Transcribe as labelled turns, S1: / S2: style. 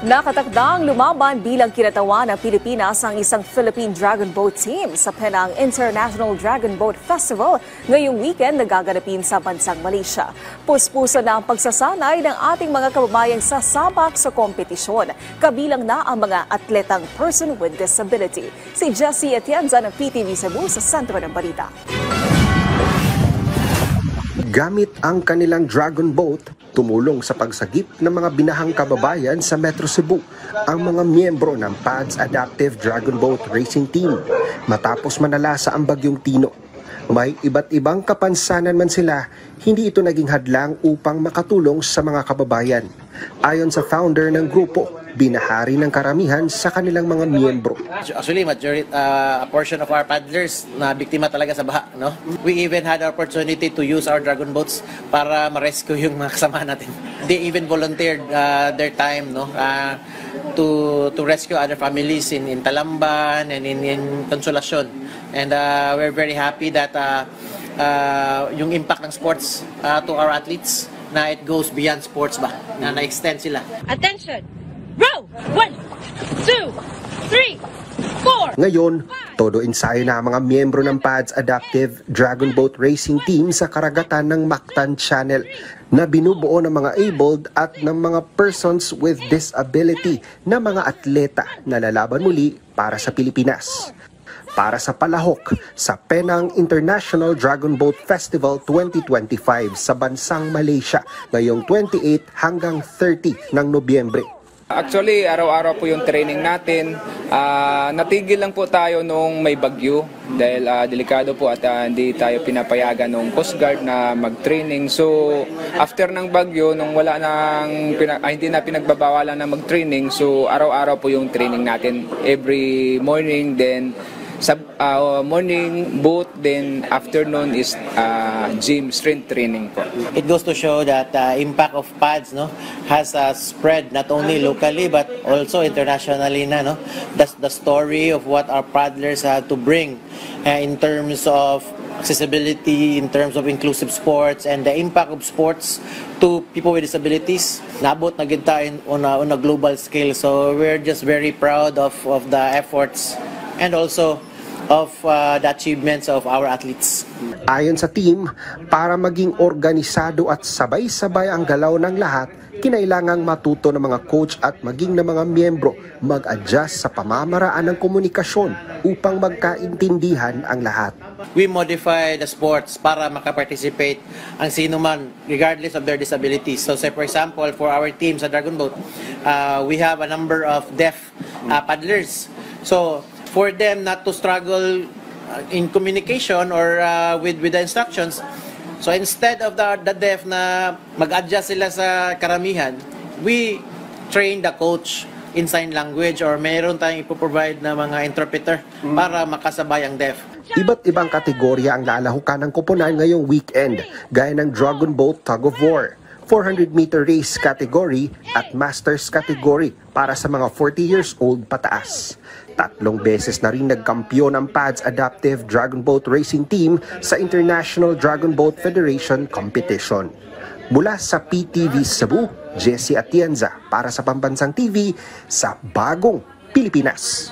S1: Nakatakdang lumaban bilang kinatawan ng Pilipinas ang isang Philippine Dragon Boat team sa Penang International Dragon Boat Festival ngayong weekend na gaganapin sa bansang Malaysia. Puspuso na ang pagsasanay ng ating mga kababayang sasabak sa kompetisyon. Kabilang na ang mga atletang person with disability. Si Jessie Atienza ng PTV Cebu sa sentro ng balita.
S2: Gamit ang kanilang dragon boat, tumulong sa pagsagip ng mga binahang kababayan sa Metro Cebu ang mga miyembro ng PADS Adaptive Dragon Boat Racing Team matapos manalasa ang Bagyong Tino. May iba't ibang kapansanan man sila, hindi ito naging hadlang upang makatulong sa mga kababayan. Ayon sa founder ng grupo, binahari ng karamihan sa kanilang mga miyembro.
S3: Actually, a portion of our paddlers na biktima talaga sa baha, no? We even had our opportunity to use our dragon boats para ma-rescue yung mga kasama natin. They even volunteered their time, no? To rescue other families in Talamban and in Consolacion. And we're very happy that yung impact ng sports to our athletes na it goes beyond sports ba, na na-extend sila.
S4: Attention! Row! 1, 2, 3, 4!
S2: Ngayon, todo ensayo na ang mga miyembro ng PADS Adaptive Dragon Boat Racing Team sa karagatan ng Mactan Channel na binubuo ng mga abled at ng mga persons with disability na mga atleta na lalaban muli para sa Pilipinas. Para sa palahok sa Penang International Dragon Boat Festival 2025 sa bansang Malaysia ngayong 28 hanggang 30 ng Nobyembre.
S5: Actually, araw-araw po yung training natin. Natigil lang po tayo nung may bagyo dahil delikado po at hindi tayo pinapayagan ng Coast Guard na mag-training. So, after ng bagyo, nung wala nang hindi na pinagbabawalan na mag-training, so araw-araw po yung training natin. Every morning, then morning boat, then afternoon is gym strength training po.
S3: It goes to show that impact of PADS, no, has spread not only locally but also internationally na, no. That's the story of what our paddlers have to bring in terms of accessibility, in terms of inclusive sports, and the impact of sports to people with disabilities. Nabot na gid tayo on a global scale, so we're just very proud of the efforts and also of the achievements of our athletes.
S2: Ayon sa team, para maging organisado at sabay-sabay ang galaw ng lahat, kinailangang matuto ng mga coach at maging ng mga miyembro mag-adjust sa pamamaraan ng komunikasyon upang magkaintindihan ang lahat.
S3: We modify the sports para makaparticipate ang sino man regardless of their disabilities. So say for example, for our team sa Dragon Boat, we have a number of deaf paddlers. So for them not to struggle in communication or with the instructions, so instead of the deaf na mag-adjust sila sa karamihan, we train the coach in sign language or meron tayong ipoprovide na mga interpreter para makasabay ang deaf.
S2: Iba't ibang kategorya ang lalahukan ng koponan ngayong weekend, gaya ng Dragon Boat Tug of War, 400-meter race category at Masters category para sa mga 40 years old pataas. 3 beses na rin nagkampiyon ang PADS Adaptive Dragon Boat Racing Team sa International Dragon Boat Federation Competition. Mula sa PTV Cebu, Jessie Atienza para sa Pambansang TV sa Bagong Pilipinas.